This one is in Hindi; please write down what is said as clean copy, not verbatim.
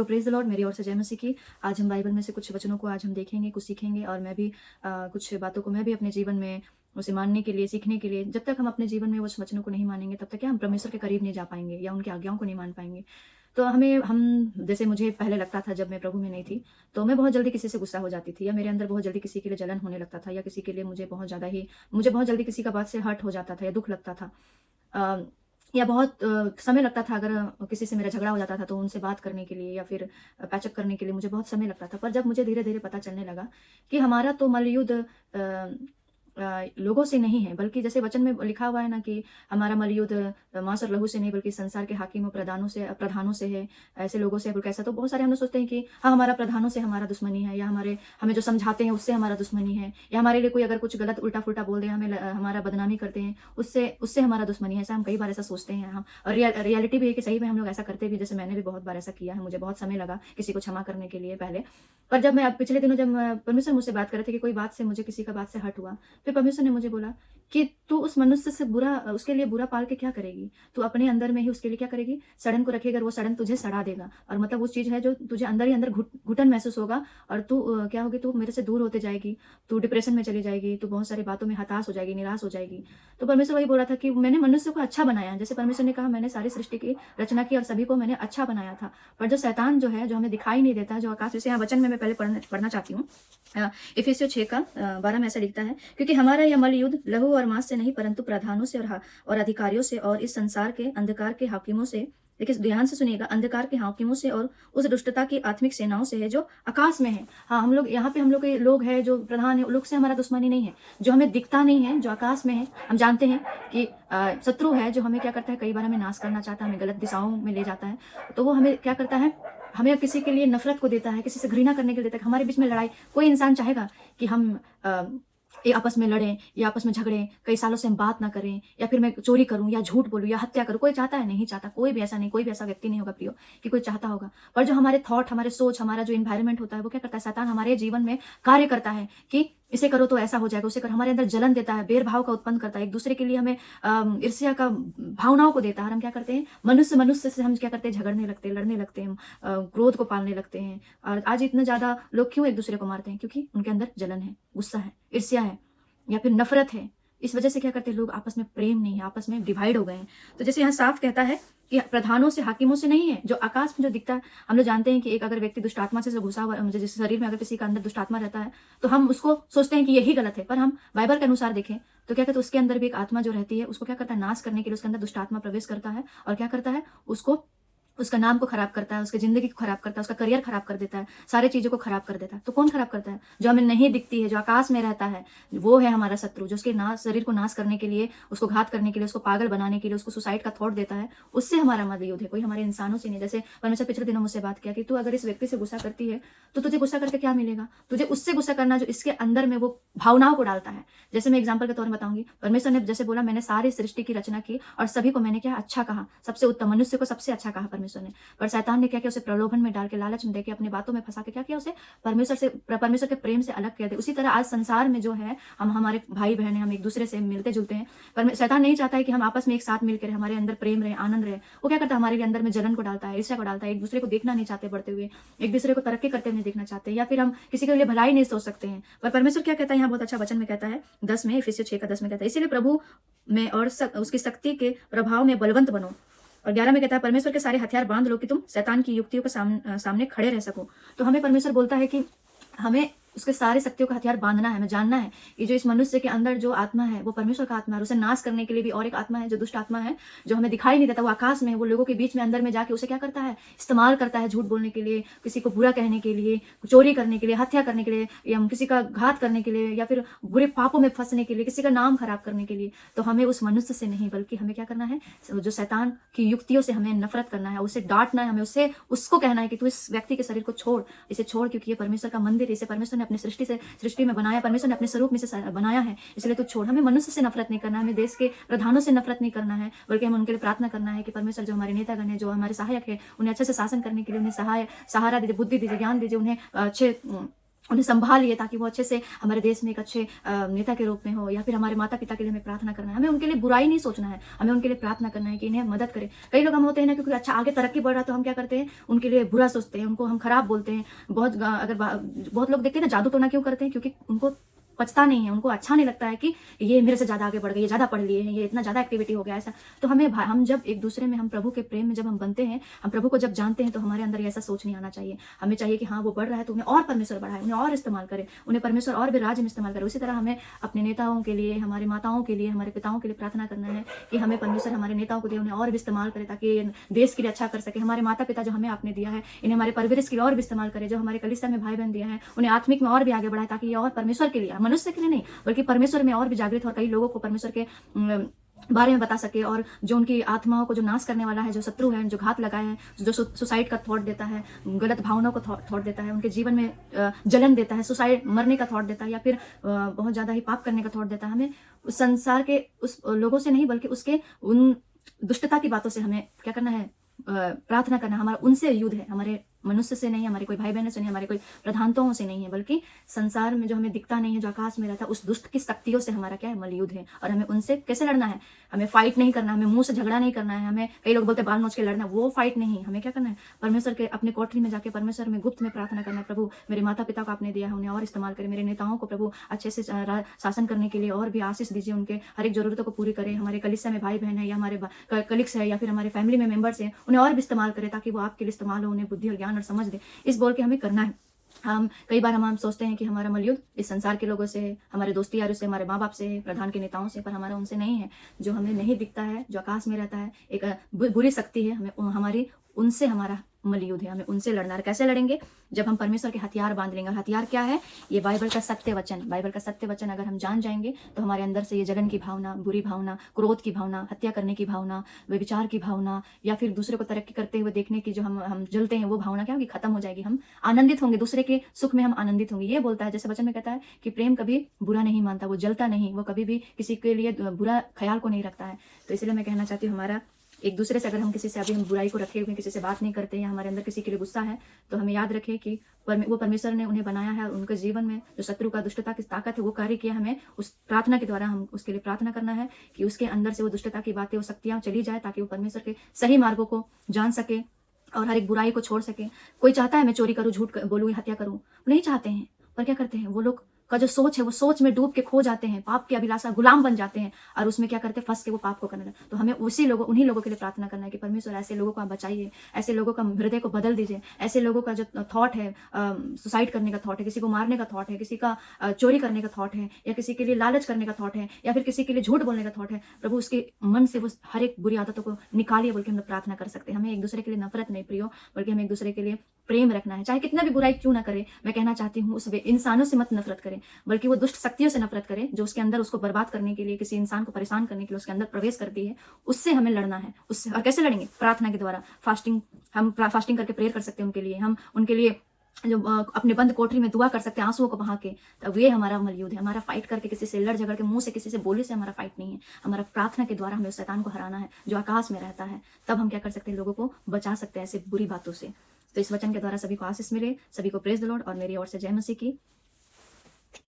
तो प्रेज़ द लॉर्ड, मेरी ओर से जय मसीह की। आज हम बाइबल में से कुछ वचनों को आज हम देखेंगे, कुछ सीखेंगे और मैं भी कुछ बातों को मैं भी अपने जीवन में उसे मानने के लिए, सीखने के लिए, जब तक हम अपने जीवन में उस वचनों को नहीं मानेंगे तब तक क्या हम परमेश्वर के करीब नहीं जा पाएँगे या उनकी आज्ञाओं को नहीं मान पाएँगे। तो हम जैसे मुझे पहले लगता था जब मैं प्रभु में नहीं थी, तो मैं बहुत जल्दी किसी से गुस्सा हो जाती थी या मेरे अंदर बहुत जल्दी किसी के लिए जलन होने लगता था या किसी के लिए मुझे बहुत जल्दी किसी का बात से हर्ट हो जाता था या दुःख लगता था। अ, या बहुत समय लगता था अगर किसी से मेरा झगड़ा हो जाता था तो उनसे बात करने के लिए या फिर पैचअप करने के लिए मुझे बहुत समय लगता था। पर जब मुझे धीरे-धीरे पता चलने लगा कि हमारा तो मल्लयुद्ध लोगों से नहीं है, बल्कि जैसे वचन में लिखा हुआ है ना कि हमारा मल्लयुद्ध मांस और लहू से नहीं बल्कि संसार के हाकिमों प्रधानों से है, ऐसे लोगों से बोल के। ऐसा तो बहुत सारे हम लोग सोचते हैं कि हाँ, हमारा प्रधानों से हमारा दुश्मनी है या हमें जो समझाते हैं उससे हमारा दुश्मनी है या हमारे लिए कोई अगर कुछ गलत उल्टा-फुल्टा बोल दे, हमारा बदनामी करते हैं, उससे उससे हमारा दुश्मनी है। ऐसा हम कई बार ऐसा सोचते हैं हम। और रियलिटी भी है कि सही में हम लोग ऐसा करते भी, जैसे मैंने भी बहुत बार ऐसा किया है। मुझे बहुत समय लगा किसी को क्षमा करने के लिए पहले। पर जब मैं अब पिछले दिनों जब परमेश्वर मुझसे बात कर रहे थे कि कोई बात से मुझे किसी का बात से हर्ट हुआ, फिर परमेश्वर ने मुझे बोला कि तू उस मनुष्य से उसके लिए बुरा पाल के क्या करेगी? तू अपने अंदर में ही उसके लिए क्या करेगी? सड़न को रखेगी और वो सड़न तुझे सड़ा देगा। और मतलब वो चीज़ है जो तुझे अंदर ही अंदर घुटन महसूस होगा और तू क्या होगी, तू मेरे से दूर होते जाएगी, तू डिप्रेशन में चली जाएगी, तू बहुत सारी बातों में हताश हो जाएगी, निराश हो जाएगी। तो परमेश्वर वही बोला था कि मैंने मनुष्य को अच्छा बनाया। जैसे परमेश्वर ने कहा मैंने सारी सृष्टि की रचना की और सभी को मैंने अच्छा बनाया था। पर जो शैतान जो है, जो हमें दिखाई नहीं देता, जो आकाश, जैसे यहाँ वचन में मैं पहले पढ़ना चाहती हूँ। इफिसियों 6 का 12 में ऐसा लिखता है, क्योंकि हमारा यह मल्लयुद्ध लहू और मांस से नहीं परंतु प्रधानों से और अधिकारियों से और इस संसार के अंधकार के हाकिमों से, देखिए ध्यान से सुनिएगा, अंधकार के हाकिमों से और उस दुष्टता की आत्मिक सेनाओं से है जो आकाश में है। हाँ, हम लोग यहाँ पे हम लोग के लोग हैं जो प्रधान है, उन लोग से हमारा दुश्मनी नहीं है। जो हमें दिखता नहीं है, जो आकाश में है, हम जानते हैं कि शत्रु है जो हमें क्या करता है, कई बार हमें नाश करना चाहता है, हमें गलत दिशाओं में ले जाता है। तो वो हमें क्या करता है, हमें किसी के लिए नफरत को देता है, किसी से घृणा करने के लिए देता है, हमारे बीच में लड़ाई। कोई इंसान चाहेगा कि हम ये आपस में लड़ें या आपस में झगड़ें, कई सालों से हम बात ना करें या फिर मैं चोरी करूं या झूठ बोलूं या हत्या करूं? कोई चाहता है? नहीं चाहता। कोई भी ऐसा नहीं, कोई भी ऐसा व्यक्ति नहीं होगा प्रियो कि कोई चाहता होगा। पर जो हमारे थॉट, हमारे सोच, हमारा जो इन्वायरमेंट होता है, वो क्या करता है, शैतान हमारे जीवन में कार्य करता है कि इसे करो तो ऐसा हो जाएगा, उसे करो। हमारे अंदर जलन देता है, भेदभाव का उत्पन्न करता है, एक दूसरे के लिए हमें ईर्ष्या का भावनाओं को देता है। और हम क्या करते हैं, मनुष्य से हम क्या करते हैं, झगड़ने लगते हैं, लड़ने लगते हैं, क्रोध को पालने लगते हैं। और आज इतने ज्यादा लोग क्यों एक दूसरे को मारते हैं? क्योंकि उनके अंदर जलन है, गुस्सा है, ईर्ष्या है या फिर नफरत है। इस वजह से क्या करते हैं लोग, आपस में प्रेम नहीं है, आपस में डिवाइड हो गए हैं। तो जैसे यहाँ साफ कहता है कि प्रधानों से, हाकिमों से नहीं है, जो आकाश में जो दिखता है। हम लोग जानते हैं कि एक अगर व्यक्ति दुष्ट आत्मा से घुसा हुआ, जैसे शरीर में अगर किसी का अंदर दुष्ट आत्मा रहता है तो हम उसको सोचते हैं कि यही गलत है। पर हम बाइबल के अनुसार देखें तो क्या कहते हैं, उसके अंदर भी एक आत्मा जो रहती है, उसको क्या करता है, नाश करने के लिए उसके अंदर दुष्ट आत्मा प्रवेश करता है और क्या करता है, उसको, उसका नाम को खराब करता है, उसकी जिंदगी को खराब करता है, उसका करियर खराब कर देता है, सारी चीजों को खराब कर देता है। तो कौन खराब करता है? जो हमें नहीं दिखती है, जो आकाश में रहता है, वो है हमारा शत्रु, जो उसके शरीर को नाश करने के लिए, उसको घात करने के लिए, उसको पागल बनाने के लिए, उसको सुसाइड का थॉट देता है। उससे हमारा मल्लयुद्ध है, कोई हमारे इंसानों से नहीं। जैसे परमेश्वर पिछले दिनों मुझसे बात किया कि तू अगर इस व्यक्ति से गुस्सा करती है तो तुझे गुस्सा करके क्या मिलेगा? तुझे उससे गुस्सा करना जो इसके अंदर में वो भावनाओं को डालता है। जैसे मैं एग्जाम्पल के तौर में बताऊंगी, परमेश्वर ने जैसे बोला मैंने सारी सृष्टि की रचना की और सभी को मैंने क्या अच्छा कहा, सबसे उत्तम, मनुष्य को सबसे अच्छा कहा परमेश्वर ने। पर शैतान ने क्या किया, उसे प्रलोभन में डाल के, लालच में देके, अपनी बातों में फंसा के क्या किया, उसे परमेश्वर के प्रेम से अलग कर दिया। उसी तरह आज संसार में जो है, हम हमारे भाई बहन हैं, हम एक दूसरे से मिलते जुलते हैं, पर शैतान नहीं चाहता है कि हम आपस में एक साथ मिलकर हमारे अंदर प्रेम रहे, आनंद रहे। वो क्या करता है, हमारे अंदर में जलन को डालता है, ईर्ष्या को डालता है, एक दूसरे को देखना नहीं चाहते बढ़ते हुए, एक दूसरे को तरक्की करते हुए देखना चाहते हैं, या फिर हम किसी के लिए भलाई नहीं सोच सकते हैं। पर परमेश्वर क्या कहता है, यहाँ बहुत अच्छा वचन में कहता है 10 में, इफिसियों 6 का 10 में कहता है, इसीलिए प्रभु में और उसकी शक्ति के प्रभाव में बलवंत बनो। और 11 में कहता है, परमेश्वर के सारे हथियार बांध लो कि तुम शैतान की युक्तियों के सामने खड़े रह सको। तो हमें परमेश्वर बोलता है कि हमें उसके सारे शक्तियों का हथियार बांधना है, हमें जानना है कि जो इस मनुष्य के अंदर जो आत्मा है वो परमेश्वर का आत्मा है। उसे नाश करने के लिए भी और एक आत्मा है जो दुष्ट आत्मा है, जो हमें दिखाई नहीं देता, वो आकाश में है, वो लोगों के बीच में अंदर में जाके उसे क्या करता है, इस्तेमाल करता है, झूठ बोलने के लिए, किसी को बुरा कहने के लिए, चोरी करने के लिए, हत्या करने के लिए, या किसी का घात करने के लिए, या फिर बुरे पापों में फंसने के लिए, किसी का नाम खराब करने के लिए। तो हमें उस मनुष्य से नहीं, बल्कि हमें क्या करना है, जो शैतान की युक्तियों से हमें नफरत करना है, उसे डांटना है, हमें उसको कहना है कि तू इस व्यक्ति के शरीर को छोड़, इसे छोड़, क्योंकि ये परमेश्वर का मंदिर है, इसे परमेश्वर ने अपनी सृष्टि में बनाया, परमेश्वर ने अपने स्वरूप में से बनाया है, इसलिए तो छोड़। हमें मनुष्य से नफरत नहीं करना है, हमें देश के प्रधानों से नफरत नहीं करना है, बल्कि हमें उनके लिए प्रार्थना करना है कि परमेश्वर जो हमारे नेतागण है, जो हमारे सहायक है, उन्हें अच्छे से शासन करने के लिए उन्हें सहारा दीजिए, बुद्धि दीजिए, ज्ञान दीजिए, उन्हें अच्छे उन्हें सँभालिए ताकि वो अच्छे से हमारे देश में एक अच्छे नेता के रूप में हो, या फिर हमारे माता-पिता के लिए हमें प्रार्थना करना है। हमें उनके लिए बुराई नहीं सोचना है, हमें उनके लिए प्रार्थना करना है कि इन्हें मदद करें। कई लोग हम होते हैं ना, क्योंकि अच्छा आगे तरक्की बढ़ रहा है तो हम क्या करते हैं, उनके लिए बुरा सोचते हैं, उनको हम खराब बोलते हैं। बहुत लोग देखते हैं ना, जादू टोना क्यों करते हैं? क्योंकि उनको पचता नहीं है, उनको अच्छा नहीं लगता है कि ये मेरे से ज़्यादा आगे बढ़ गई, ये ज़्यादा पढ़ लिए हैं, ये इतना ज़्यादा एक्टिविटी हो गया ऐसा। तो हम जब एक-दूसरे में, हम प्रभु के प्रेम में जब हम बनते हैं, हम प्रभु को जब जानते हैं, तो हमारे अंदर ये ऐसा सोच नहीं आना चाहिए। हमें चाहिए कि हाँ, वो बढ़ रहा है तो उन्हें और परमेश्वर बढ़ाए, उन्हें और इस्तेमाल करे, उन्हें परमेश्वर और भी राज्य में इस्तेमाल करे। उसी तरह हमें अपने नेताओं के लिए, हमारी माताओं के लिए, हमारे पिताओं के लिए प्रार्थना करना है कि हमें परमेश्वर हमारे नेताओं को दे, उन्हें और भी इस्तेमाल करे ताकि ये देश के लिए अच्छा कर सके। हमारे माता-पिता जो हमें आपने दिया है, इन्हें हमारे परवरिश के लिए और भी इस्तेमाल करे। जो हमारे कलीसिया में भाई-बहन दिया है, उन्हें आत्मिक में और भी आगे बढ़ाए ताकि ये और परमेश्वर के लिए, मनुष्य के लिए नहीं, बल्कि परमेश्वर में और भी जागृत हो और कई लोगों को परमेश्वर के बारे में बता सके। और जो उनकी आत्माओं को जो नाश करने वाला है, जो शत्रु है, जो घात लगाए हैं, जो सुसाइड का थॉट देता है, गलत भावनाओं को थॉट देता है, उनके जीवन में जलन देता है, सुसाइड मरने का थॉट देता है, या फिर बहुत ज़्यादा ही पाप करने का थॉट देता है, हमें उस संसार के उस लोगों से नहीं, बल्कि उसके उन दुष्टता की बातों से हमें क्या करना है, प्रार्थना करना। हमारा उनसे युद्ध है, हमारे मनुष्य से नहीं, हमारे कोई भाई बहनों से नहीं, हमारे कोई प्रधानताओं से नहीं है, बल्कि संसार में जो हमें दिखता नहीं है, जो आकाश में रहता है, उस दुष्ट की शक्तियों से हमारा क्या है, मलयुद्ध है। और हमें उनसे कैसे लड़ना है? हमें फाइट नहीं करना, हमें मुंह से झगड़ा नहीं करना है, हमें कई लोग बोलते हैं बाल नोच के लड़ना, वो फाइट नहीं। हमें क्या करना है, परमेश्वर के अपने कोठरी में जाके परमेश्वर में गुप्त में प्रार्थना करना है। प्रभु मेरे माता पिता को आपने दिया है, उन्हें और इस्तेमाल करें। मेरे नेताओं को प्रभु अच्छे से शासन करने के लिए और भी आशीष दीजिए, उनके हर एक जरूरतों को पूरी करें। हमारे कलीसिया में भाई बहन है, या हमारे कलीग्स है, या फिर हमारे फैमिली में मेंबर्स हैं, उन्हें और भी इस्तेमाल करें ताकि वो आपके लिए इस्तेमाल हो, उन्हें बुद्धि और ज्ञान और समझ दे। इस बोल के हमें करना है। हम कई बार हम सोचते हैं कि हमारा मलयुद्ध इस संसार के लोगों से, हमारे दोस्ती यारों से, हमारे माँ बाप से, प्रधान के नेताओं से, पर हमारा उनसे नहीं है। जो हमें नहीं दिखता है, जो आकाश में रहता है, एक बुरी शक्ति है, हमें हमारी उनसे हमारा मलयुद्ध है, हमें उनसे लड़ना है। कैसे लड़ेंगे? जब हम परमेश्वर के हथियार बांध लेंगे। हथियार क्या है? ये बाइबल का सत्य वचन। बाइबल का सत्य वचन अगर हम जान जाएंगे तो हमारे अंदर से ये जलन की भावना, बुरी भावना, क्रोध की भावना, हत्या करने की भावना, व्यभिचार की भावना, या फिर दूसरे को तरक्की करते हुए देखने की जो हम जलते हैं, वो भावना क्या होगी? खत्म हो जाएगी। हम आनंदित होंगे, दूसरे के सुख में हम आनंदित होंगे। ये बोलता है, जैसे वचन में कहता है कि प्रेम कभी बुरा नहीं मानता, वो जलता नहीं, वो कभी भी किसी के लिए बुरा ख्याल को नहीं रखता है। तो इसलिए मैं कहना चाहती हूँ, हमारा एक दूसरे से, अगर हम किसी से अभी हम बुराई को रखे हुए, किसी से बात नहीं करते, या हमारे अंदर किसी के लिए गुस्सा है, तो हमें याद रखें कि वो परमेश्वर ने उन्हें बनाया है, और उनके जीवन में जो शत्रु का दुष्टता की ताकत है, वो कार्य किया। हमें उस प्रार्थना के द्वारा हम उसके लिए प्रार्थना करना है कि उसके अंदर से वो दुष्टता की बातें, वो शक्तियाँ चली जाए, ताकि वो परमेश्वर के सही मार्गों को जान सके और हर एक बुराई को छोड़ सके। कोई चाहता है मैं चोरी करूँ, झूठ बोलूँ, हत्या करूँ? नहीं चाहते हैं, पर क्या करते हैं वो लोग का जो सोच है, वो सोच में डूब के खो जाते हैं, पाप की अभिलाषा गुलाम बन जाते हैं, और उसमें क्या करते हैं, फंस के वो पाप को करने लगते। तो हमें उन्हीं लोगों के लिए प्रार्थना करना है कि परमेश्वर ऐसे लोगों को आप बचाइए, ऐसे लोगों का हृदय को बदल दीजिए, ऐसे लोगों का जो थॉट है, सुसाइड करने का थॉट है, किसी को मारने का थॉट है, किसी का चोरी करने का थॉट है, या किसी के लिए लालच करने का थॉट है, या फिर किसी के लिए झूठ बोलने का थॉट है, प्रभु उसके मन से वो हर एक बुरी आदतों को निकालिए बोल के हम लोग प्रार्थना कर सकते हैं। हमें एक दूसरे के लिए नफरत नहीं प्रियो, बल्कि हमें एक दूसरे के लिए प्रेम रखना है। चाहे कितना भी बुराई क्यों ना करे, मैं कहना चाहती हूँ, उस इंसानों से मत नफरत करें, बल्कि वो दुष्ट शक्तियों से नफरत करें जो उसके अंदर उसको बर्बाद करने के लिए, किसी इंसान को परेशान करने के लिए उसके अंदर प्रवेश करती है। उससे हमें लड़ना है। उससे और कैसे लड़ेंगे? प्रार्थना के द्वारा। हम फास्टिंग करके प्रेयर कर सकते हैं उनके लिए। हम उनके लिए जो अपने बंद कोठरी में दुआ कर सकते हैं, आंसुओं को बहा के। तब ये हमारा मलयुद्ध है। हमारा फाइट करके, किसी से लड़ झगड़ के, मुंह से किसी से बोले से हमारा फाइट नहीं है। हमारा प्रार्थना के द्वारा हमें उस शैतान को हराना है जो आकाश में रहता है। तब हम क्या कर सकते हैं? लोगों को बचा सकते हैं ऐसे बुरी बातों से। तो इस वचन के द्वारा सभी को आशीष मिले, सभी को प्रेज द लॉर्ड, और मेरी ओर से जय मसीह की।